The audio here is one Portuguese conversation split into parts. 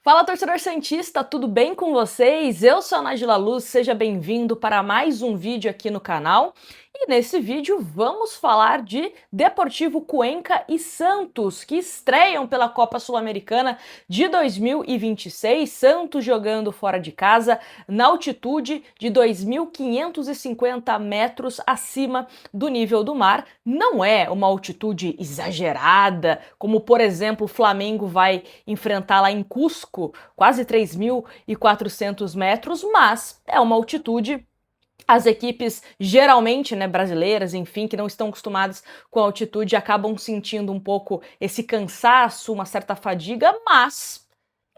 Fala, torcedor santista, tudo bem com vocês? Eu sou a Nájila Luz, seja bem-vindo para mais um vídeo aqui no canal. E nesse vídeo vamos falar de Deportivo Cuenca e Santos, que estreiam pela Copa Sul-Americana de 2026. Santos jogando fora de casa, na altitude de 2.550 metros acima do nível do mar. Não é uma altitude exagerada, como por exemplo o Flamengo vai enfrentar lá em Cusco, quase 3.400 metros, mas é uma altitude. As equipes, geralmente, né, brasileiras, enfim, que não estão acostumadas com a altitude, acabam sentindo um pouco esse cansaço, uma certa fadiga, mas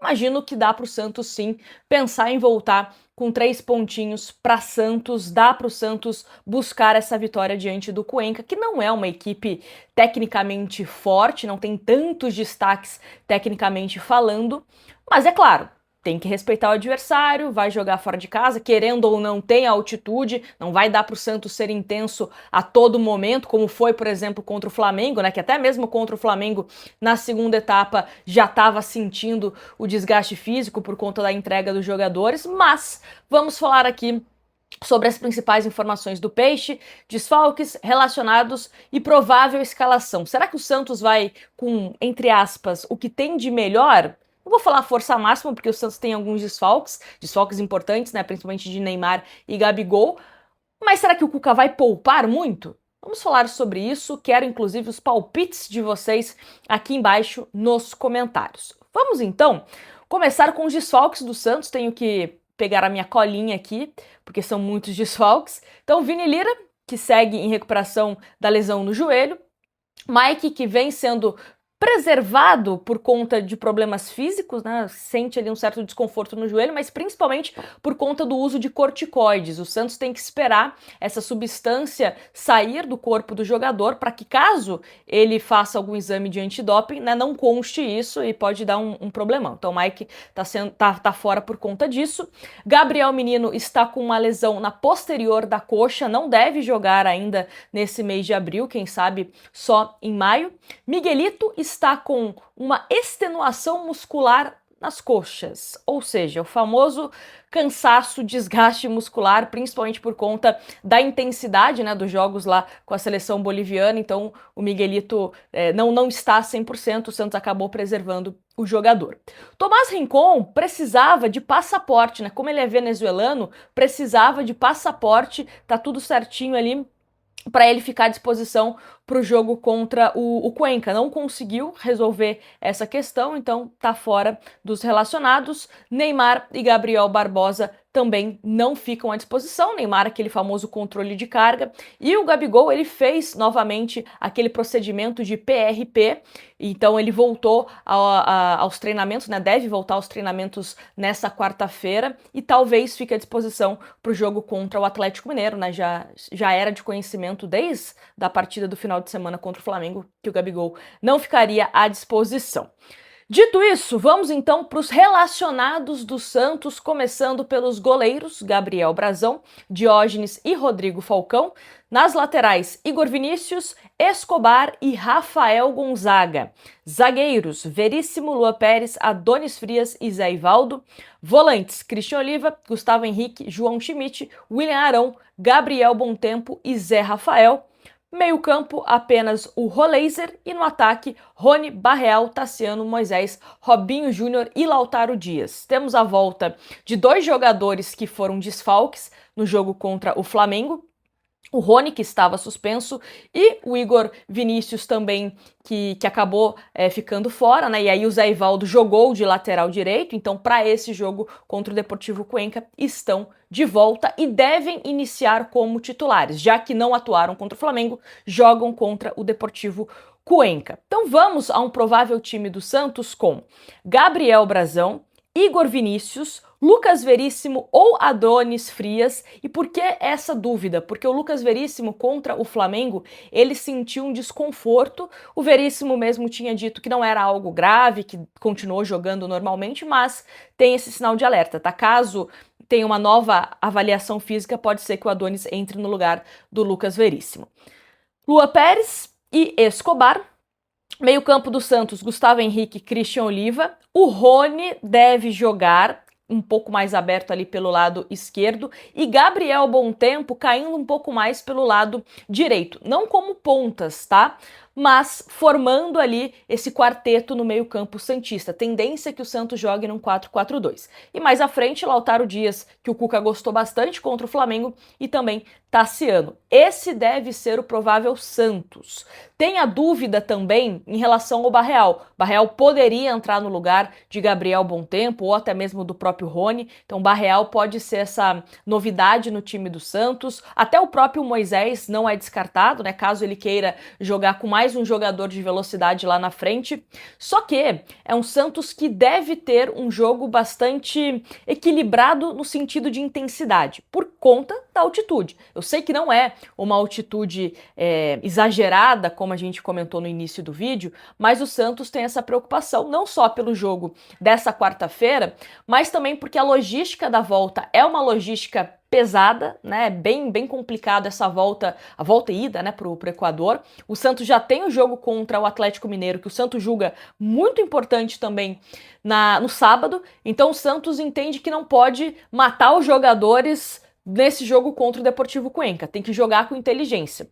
imagino que dá para o Santos sim pensar em voltar com 3 pontinhos para Santos, dá para o Santos buscar essa vitória diante do Cuenca, que não é uma equipe tecnicamente forte, não tem tantos destaques tecnicamente falando, mas é claro, tem que respeitar o adversário, vai jogar fora de casa, querendo ou não tem a altitude, não vai dar para o Santos ser intenso a todo momento, como foi, por exemplo, contra o Flamengo, né? Que até mesmo contra o Flamengo, na segunda etapa, já estava sentindo o desgaste físico por conta da entrega dos jogadores, mas vamos falar aqui sobre as principais informações do Peixe, desfalques, relacionados e provável escalação. Será que o Santos vai com, entre aspas, o que tem de melhor? Não vou falar força máxima, porque o Santos tem alguns desfalques importantes, né, principalmente de Neymar e Gabigol, mas será que o Cuca vai poupar muito? Vamos falar sobre isso, quero inclusive os palpites de vocês aqui embaixo nos comentários. Vamos então começar com os desfalques do Santos, tenho que pegar a minha colinha aqui, porque são muitos desfalques. Então, Vini Lira, que segue em recuperação da lesão no joelho, Mike, que vem sendo preservado por conta de problemas físicos, né? Sente ali um certo desconforto no joelho, mas principalmente por conta do uso de corticoides. O Santos tem que esperar essa substância sair do corpo do jogador para que, caso ele faça algum exame de antidoping, né, não conste isso e pode dar um problemão. Então o Mike tá fora por conta disso. Gabriel Menino está com uma lesão na posterior da coxa, não deve jogar ainda nesse mês de abril, quem sabe só em maio. Miguelito está com uma extenuação muscular nas coxas, ou seja, o famoso cansaço, desgaste muscular, principalmente por conta da intensidade, né, dos jogos lá com a seleção boliviana. Então o Miguelito não está 100%, o Santos acabou preservando o jogador. Tomás Rincon precisava de passaporte, né, como ele é venezuelano, precisava de passaporte, tá tudo certinho ali para ele ficar à disposição para o jogo contra o Cuenca. Não conseguiu resolver essa questão, então tá fora dos relacionados. Neymar e Gabriel Barbosa também não ficam à disposição. Neymar, aquele famoso controle de carga. E o Gabigol, ele fez novamente aquele procedimento de PRP, então ele voltou aos treinamentos, né? Deve voltar aos treinamentos nessa quarta-feira e talvez fique à disposição para o jogo contra o Atlético Mineiro, né? Já era de conhecimento desde a partida do final de semana contra o Flamengo que o Gabigol não ficaria à disposição. Dito isso, vamos então para os relacionados do Santos, começando pelos goleiros, Gabriel Brazão, Diógenes e Rodrigo Falcão. Nas laterais, Igor Vinícius, Escobar e Rafael Gonzaga. Zagueiros, Veríssimo, Lua Pérez, Adonis Frias e Zé Ivaldo. Volantes, Cristian Oliva, Gustavo Henrique, João Schmidt, William Arão, Gabriel Bontempo e Zé Rafael. Meio campo, apenas o Roleiser e no ataque, Rony, Barreal, Tassiano, Moisés, Robinho Júnior e Lautaro Dias. Temos a volta de 2 jogadores que foram desfalques no jogo contra o Flamengo, o Rony, que estava suspenso, e o Igor Vinícius também, que acabou ficando fora, né? E aí o Zé Ivaldo jogou de lateral direito, então para esse jogo contra o Deportivo Cuenca estão de volta e devem iniciar como titulares, já que não atuaram contra o Flamengo, jogam contra o Deportivo Cuenca. Então vamos a um provável time do Santos com Gabriel Brazão, Igor Vinícius, Lucas Veríssimo ou Adonis Frias. E por que essa dúvida? Porque o Lucas Veríssimo contra o Flamengo, ele sentiu um desconforto. O Veríssimo mesmo tinha dito que não era algo grave, que continuou jogando normalmente, mas tem esse sinal de alerta, tá? Caso tenha uma nova avaliação física, pode ser que o Adonis entre no lugar do Lucas Veríssimo. Lua Pérez e Escobar. Meio campo do Santos, Gustavo Henrique, Christian Oliva. O Rony deve jogar um pouco mais aberto ali pelo lado esquerdo e Gabriel Bontempo caindo um pouco mais pelo lado direito. Não como pontas, tá? Mas formando ali esse quarteto no meio-campo santista. Tendência que o Santos jogue num 4-4-2. E mais à frente, Lautaro Dias, que o Cuca gostou bastante contra o Flamengo, e também Tassiano. Esse deve ser o provável Santos. Tem a dúvida também em relação ao Barreal. Barreal poderia entrar no lugar de Gabriel Bontempo ou até mesmo do próprio Rony. Então Barreal pode ser essa novidade no time do Santos. Até o próprio Moisés não é descartado, né? Caso ele queira jogar com mais um jogador de velocidade lá na frente. Só que é um Santos que deve ter um jogo bastante equilibrado no sentido de intensidade, por conta da altitude. Eu sei que não é uma altitude exagerada, como a gente comentou no início do vídeo, mas o Santos tem essa preocupação, não só pelo jogo dessa quarta-feira, mas também porque a logística da volta é uma logística pesada, né? Bem complicado essa volta, a volta e ida, né, pro Equador. O Santos já tem o jogo contra o Atlético Mineiro, que o Santos julga muito importante também no sábado. Então o Santos entende que não pode matar os jogadores nesse jogo contra o Deportivo Cuenca. Tem que jogar com inteligência.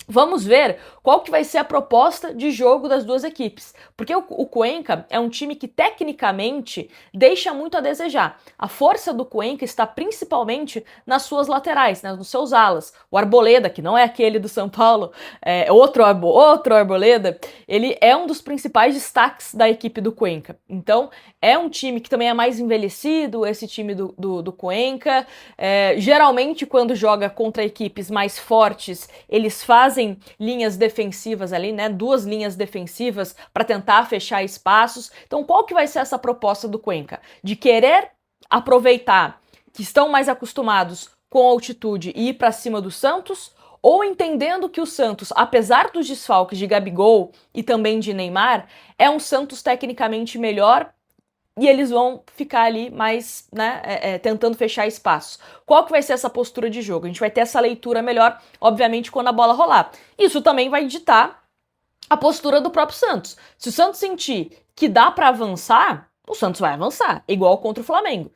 Vamos ver qual que vai ser a proposta de jogo das duas equipes, porque o Cuenca é um time que tecnicamente deixa muito a desejar. A força do Cuenca está principalmente nas suas laterais, né, nos seus alas. O Arboleda, que não é aquele do São Paulo, outro Arboleda, ele é um dos principais destaques da equipe do Cuenca. Então é um time que também é mais envelhecido, esse time do Cuenca. Geralmente quando joga contra equipes mais fortes, eles fazem linhas defensivas ali, né? 2 linhas defensivas para tentar fechar espaços. Então, qual que vai ser essa proposta do Cuenca? De querer aproveitar que estão mais acostumados com altitude e ir para cima do Santos, ou entendendo que o Santos, apesar dos desfalques de Gabigol e também de Neymar, é um Santos tecnicamente melhor e eles vão ficar ali mais, né, tentando fechar espaços. Qual que vai ser essa postura de jogo? A gente vai ter essa leitura melhor, obviamente, quando a bola rolar. Isso também vai ditar a postura do próprio Santos. Se o Santos sentir que dá para avançar, o Santos vai avançar, igual contra o Flamengo.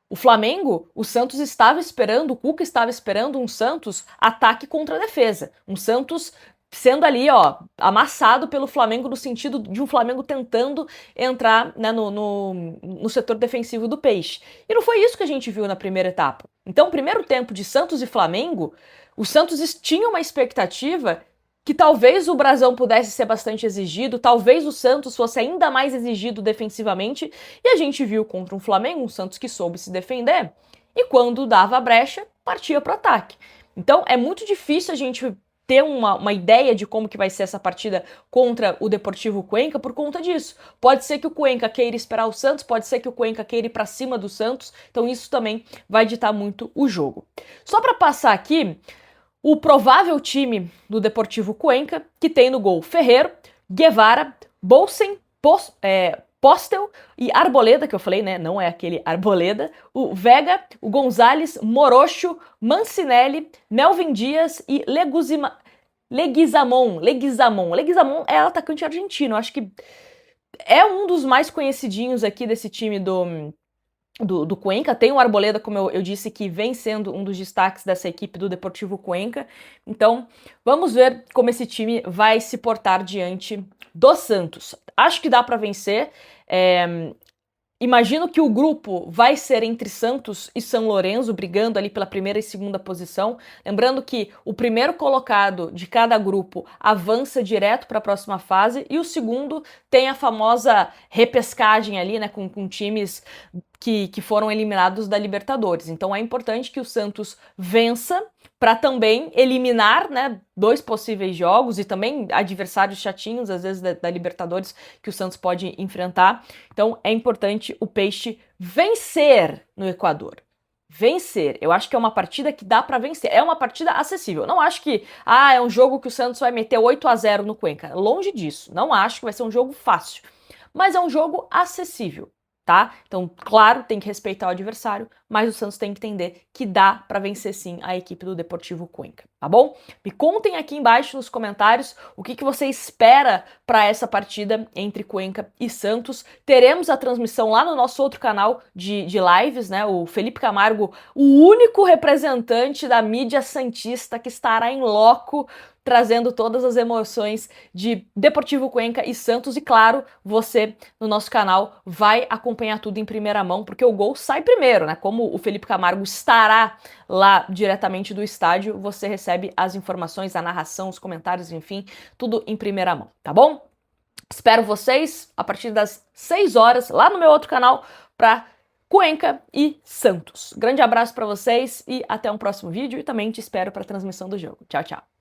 O Flamengo, o Santos estava esperando, o Cuca estava esperando um Santos ataque contra a defesa. Um Santos sendo ali, ó, amassado pelo Flamengo no sentido de um Flamengo tentando entrar, né, no setor defensivo do Peixe. E não foi isso que a gente viu na primeira etapa. Então, primeiro tempo de Santos e Flamengo, o Santos tinha uma expectativa que talvez o Brasão pudesse ser bastante exigido, talvez o Santos fosse ainda mais exigido defensivamente, e a gente viu contra um Flamengo, um Santos que soube se defender, e quando dava a brecha, partia pro ataque. Então, é muito difícil a gente ter uma ideia de como que vai ser essa partida contra o Deportivo Cuenca por conta disso. Pode ser que o Cuenca queira esperar o Santos, pode ser que o Cuenca queira ir para cima do Santos, então isso também vai ditar muito o jogo. Só para passar aqui, o provável time do Deportivo Cuenca, que tem no gol Ferreiro, Guevara, Bolsen, Postel e Arboleda, que eu falei, né? Não é aquele Arboleda. O Vega, o Gonzalez, Morocho, Mancinelli, Melvin Dias e Leguizamon. Leguizamon é atacante argentino. Acho que é um dos mais conhecidinhos aqui desse time do Cuenca. Tem o Arboleda, como eu disse, que vem sendo um dos destaques dessa equipe do Deportivo Cuenca. Então, vamos ver como esse time vai se portar diante do Santos. Acho que dá para vencer. Imagino que o grupo vai ser entre Santos e São Lourenço, brigando ali pela primeira e segunda posição. Lembrando que o primeiro colocado de cada grupo avança direto para a próxima fase e o segundo tem a famosa repescagem ali, né, com times que foram eliminados da Libertadores. Então é importante que o Santos vença para também eliminar, né, 2 possíveis jogos e também adversários chatinhos, às vezes, da Libertadores que o Santos pode enfrentar. Então é importante o Peixe vencer no Equador. Vencer. Eu acho que é uma partida que dá para vencer. É uma partida acessível. Não acho que é um jogo que o Santos vai meter 8-0 no Cuenca. Longe disso. Não acho que vai ser um jogo fácil. Mas é um jogo acessível. tá? Então, claro, tem que respeitar o adversário, mas o Santos tem que entender que dá para vencer sim a equipe do Deportivo Cuenca, tá bom? Me contem aqui embaixo nos comentários o que você espera para essa partida entre Cuenca e Santos. Teremos a transmissão lá no nosso outro canal de lives, né? O Felipe Camargo, o único representante da mídia santista que estará em loco trazendo todas as emoções de Deportivo Cuenca e Santos. E claro, você no nosso canal vai acompanhar tudo em primeira mão, porque o gol sai primeiro, né? Como o Felipe Camargo estará lá diretamente do estádio, você recebe as informações, a narração, os comentários, enfim, tudo em primeira mão, tá bom? Espero vocês a partir das 6 horas lá no meu outro canal para Cuenca e Santos. Grande abraço para vocês e até um próximo vídeo, e também te espero para a transmissão do jogo. Tchau, tchau.